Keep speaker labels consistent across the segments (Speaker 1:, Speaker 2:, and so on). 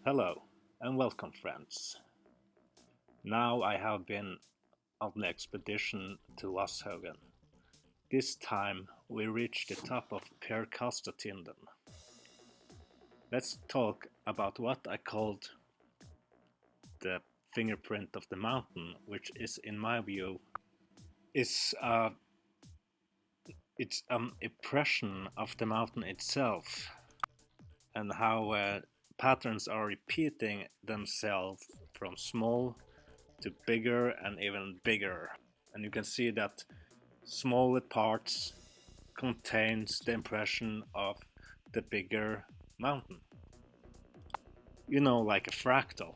Speaker 1: Hello and welcome, friends. Now I have been on an expedition to Vasshagen. This time we reached the top of Per-Karlstatinden. Let's talk about what I called the fingerprint of the mountain, which is, in my view, is it's an impression of the mountain itself and how patterns are repeating themselves from small to bigger and even bigger. And you can see that smaller parts contains the impression of the bigger mountain. You know, like a fractal.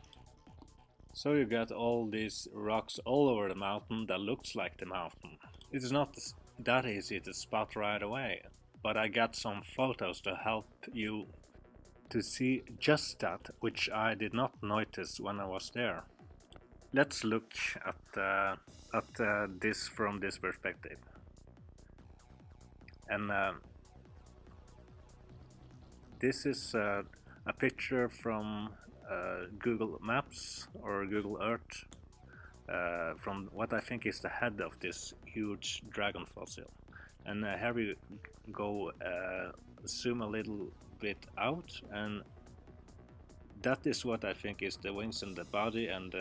Speaker 1: So you get all these rocks all over the mountain that looks like the mountain. It is not that easy to spot right away, but I got some photos to help you to see just that, which I did not notice when I was there. Let's look at this from this perspective. And this is a picture from Google Maps or Google Earth from what I think is the head of this huge dragon fossil. And here we go zoom a little bit out, and that is what I think is the wings and the body and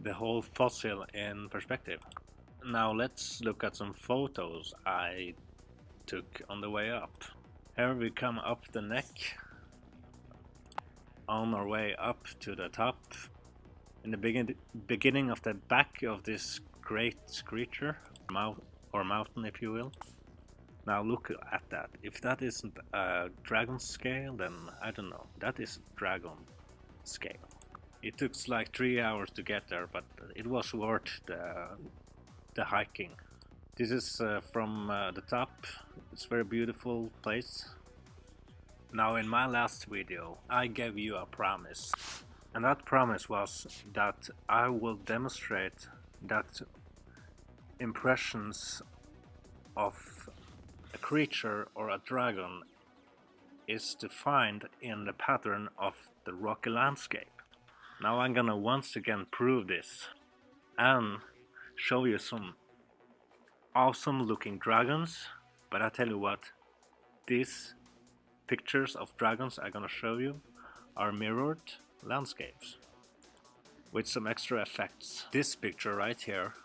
Speaker 1: the whole fossil in perspective. Now let's look at some photos I took on the way up. Here we come up the neck, on our way up to the top. In the beginning of the back of this great creature, or mountain if you will. Now look at that. If that isn't a dragon scale, then I don't know. That is dragon scale. It took like 3 hours to get there, but it was worth the hiking. This is from the top. It's a very beautiful place. Now in my last video I gave you a promise, and that promise was that I will demonstrate that impressions of a creature or a dragon is defined in the pattern of the rocky landscape. Now I'm gonna once again prove this and show you some awesome looking dragons, but I tell you what, these pictures of dragons I'm gonna show you are mirrored landscapes with some extra effects. This picture right here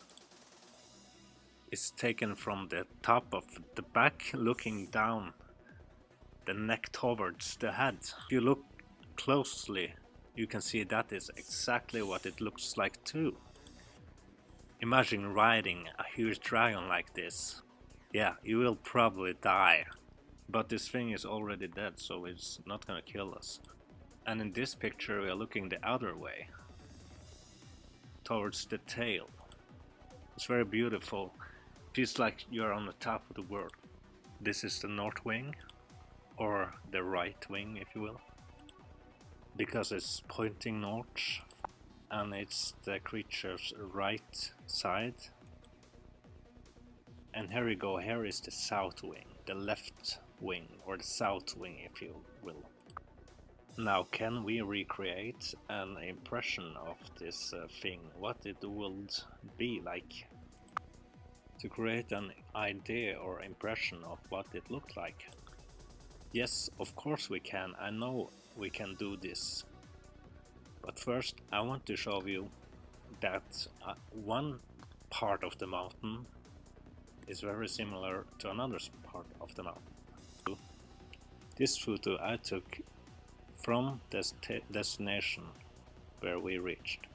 Speaker 1: is taken from the top of the back looking down the neck towards the head. If you look closely you can see that is exactly what it looks like too. Imagine riding a huge dragon like this. Yeah, you will probably die. But this thing is already dead, so it's not gonna kill us. And in this picture we are looking the other way, towards the tail. It's very beautiful. Feels like you're on the top of the world. This is the north wing, or the right wing if you will, because it's pointing north and it's the creature's right side. And here we go, here is the south wing, the left wing, or the south wing if you will. Now can we recreate an impression of this thing, what it would be like? To create an idea or impression of what it looked like. Yes, of course we can, I know we can do this. But first I want to show you that one part of the mountain is very similar to another part of the mountain. This photo I took from this destination where we reached.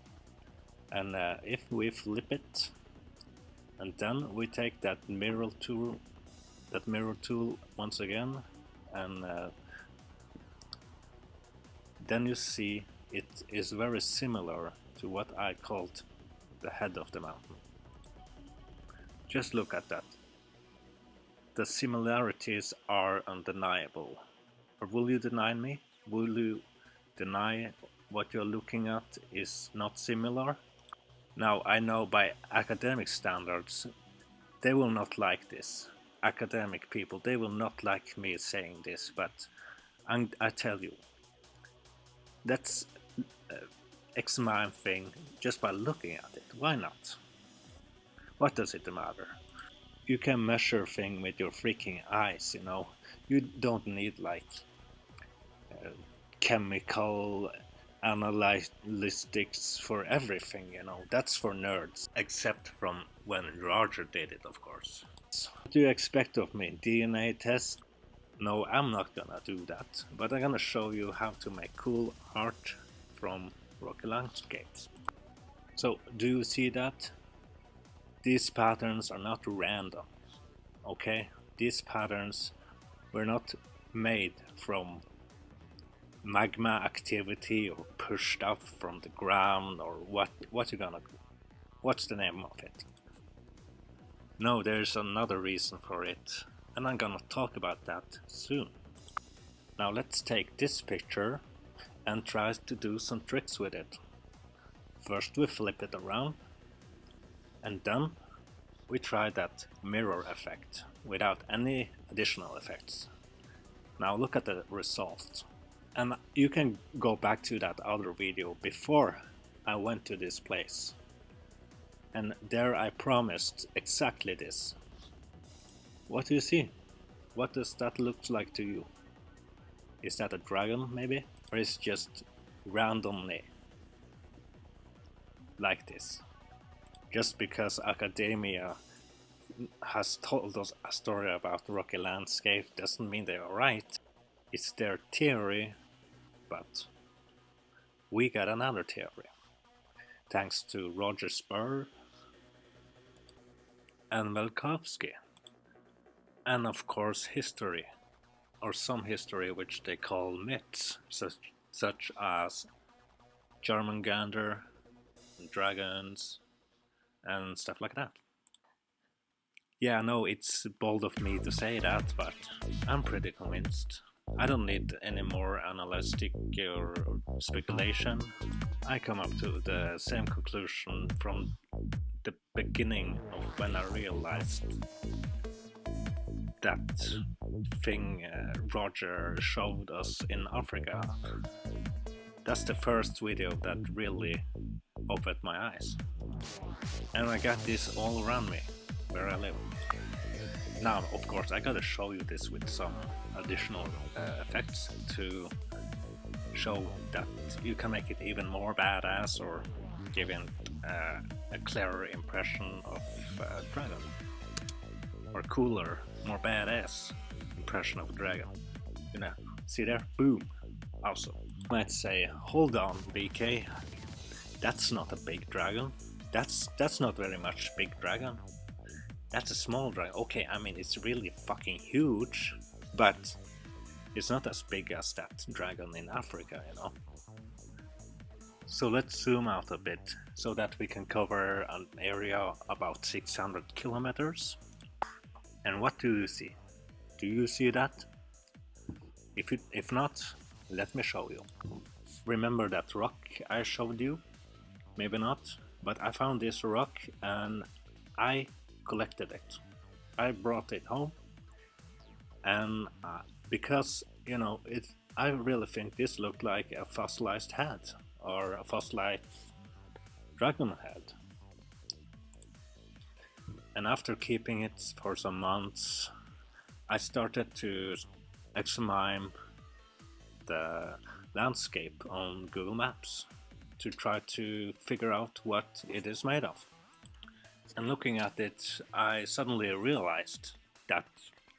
Speaker 1: And if we flip it and then we take that mirror tool once again, and then you see it is very similar to what I called the head of the mountain. Just look at that. The similarities are undeniable. Or will you deny me? Will you deny what you're looking at is not similar? Now I know by academic standards they will not like this. Academic people, they will not like me saying this, but I tell you, let's examine thing just by looking at it. Why not? What does it matter? You can measure thing with your freaking eyes, you know. You don't need like chemical analytics for everything, you know. That's for nerds. Except from when Roger did it, of course. What do you expect of me? DNA test? No, I'm not gonna do that. But I'm gonna show you how to make cool art from rocky landscapes. So, do you see that? These patterns are not random. Okay? These patterns were not made from magma activity or pushed up from the ground, or what you gonna, what's the name of it? No, there's another reason for it, and I'm gonna talk about that soon. Now let's take this picture and try to do some tricks with it. First we flip it around, and then we try that mirror effect without any additional effects. Now look at the result. And you can go back to that other video before I went to this place. And there I promised exactly this. What do you see? What does that look like to you? Is that a dragon maybe? Or is it just randomly like this? Just because academia has told us a story about the rocky landscape doesn't mean they are right. It's their theory, but we got another theory. Thanks to Roger Spur and Velkovsky. And of course history, or some history which they call myths, such as Jormungandr, dragons, and stuff like that. Yeah, I know it's bold of me to say that, but I'm pretty convinced. I don't need any more analytic or speculation. I come up to the same conclusion from the beginning of when I realized that thing Roger showed us in Africa. That's the first video that really opened my eyes. And I got this all around me, where I live. Now, of course, I gotta show you this with some additional effects to show that you can make it even more badass, or give it a clearer impression of a dragon. Or cooler, more badass impression of a dragon. You know, see there? Boom! Awesome. Might say, hold on, BK. That's not a big dragon. That's not very much big dragon. That's a small dragon. Okay, I mean, it's really fucking huge, but it's not as big as that dragon in Africa, you know. So let's zoom out a bit so that we can cover an area about 600 kilometers. And what do you see? Do you see that? If not, let me show you. Remember that rock I showed you? Maybe not, but I found this rock and I collected it. I brought it home, and because, you know, I really think this looked like a fossilized head, or a fossilized dragon head. And after keeping it for some months, I started to examine the landscape on Google Maps to try to figure out what it is made of. And looking at it, I suddenly realized that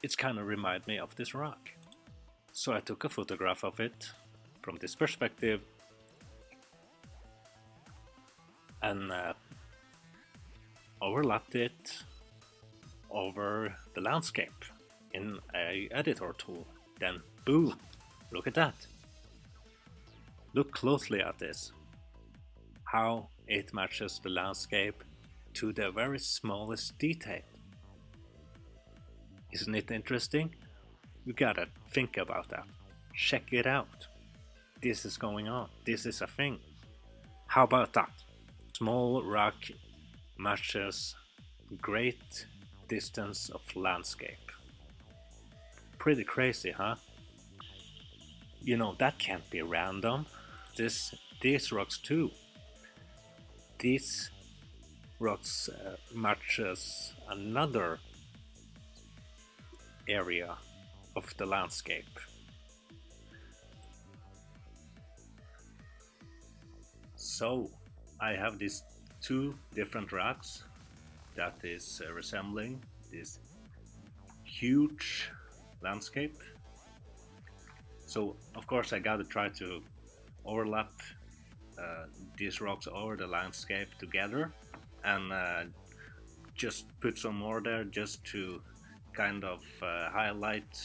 Speaker 1: it's kind of reminded me of this rock. So I took a photograph of it from this perspective and overlapped it over the landscape in a editor tool. Then boom, look at that. Look closely at this. How it matches the landscape to the very smallest detail. Isn't it interesting? You gotta think about that. Check it out. This is going on. This is a thing. How about that? Small rock matches great distance of landscape. Pretty crazy, huh? You know, that can't be random. these rocks too. These rocks matches another area of the landscape. So I have these two different rocks that is resembling this huge landscape. So of course I gotta try to overlap these rocks over the landscape together, and just put some more there just to kind of highlight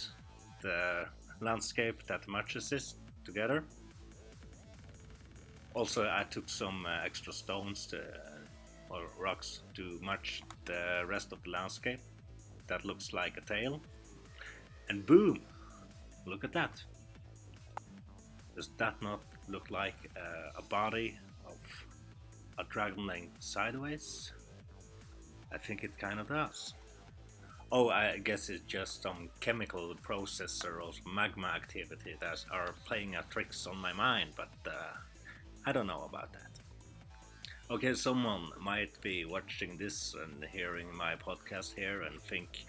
Speaker 1: the landscape that matches this together. Also I took some extra stones or rocks to match the rest of the landscape that looks like a tail, and boom, look at that. Does that not look like a body of a dragon laying sideways? I think it kind of does. Oh, I guess it's just some chemical processor or magma activity that are playing tricks on my mind, but I don't know about that. Okay, someone might be watching this and hearing my podcast here and think,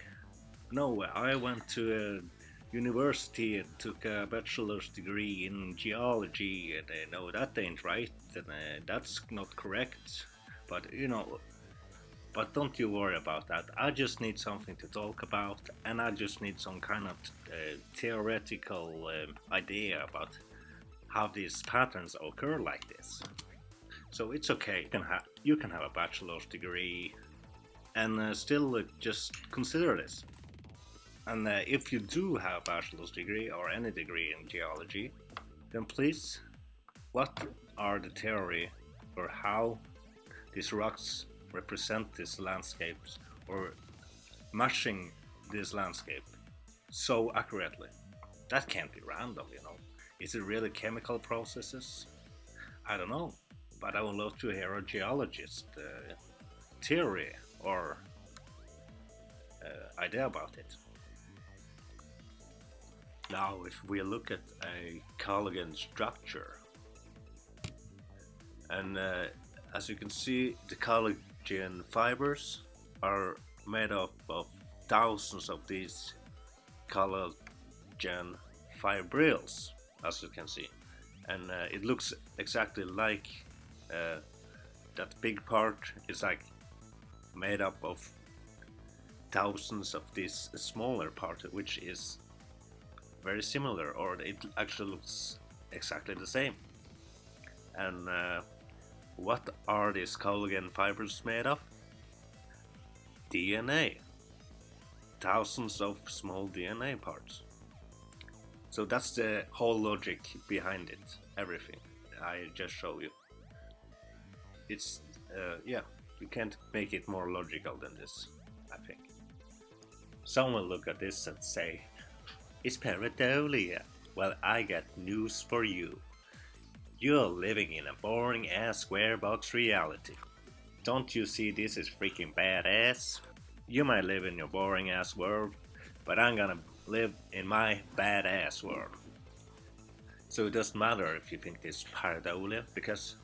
Speaker 1: no, I went to a university and took a bachelor's degree in geology, and no, that ain't right, and that's not correct. But but don't you worry about that. I just need something to talk about, and I just need some kind of theoretical idea about how these patterns occur like this. So it's okay. You can have a bachelor's degree and still just consider this. And if you do have a bachelor's degree or any degree in geology, then please, what are the theory or how these rocks represent these landscapes or matching this landscape so accurately? That can't be random, Is it really chemical processes? I don't know, but I would love to hear a geologist theory or idea about it. Now, if we look at a collagen structure, and as you can see, the collagen fibers are made up of thousands of these collagen fibrils, as you can see, and it looks exactly like that big part is like made up of thousands of these smaller parts, which is very similar, or it actually looks exactly the same. And what are these collagen fibers made of? DNA. Thousands of small DNA parts. So that's the whole logic behind it, everything I just show you. It's, you can't make it more logical than this, I think. Some will look at this and say, it's pareidolia. Well, I got news for you. You're living in a boring ass square box reality. Don't you see this is freaking badass? You might live in your boring ass world, but I'm gonna live in my badass world. So it doesn't matter if you think this is pareidolia, because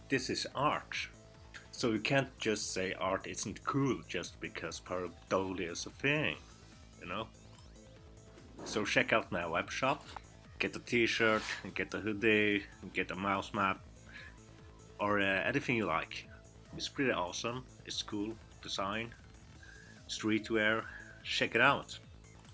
Speaker 1: this is art. So you can't just say art isn't cool just because pareidolia is a thing, So check out my web shop, get a t-shirt, get a hoodie, get a mouse map, or anything you like. It's pretty awesome, it's cool design, streetwear, check it out.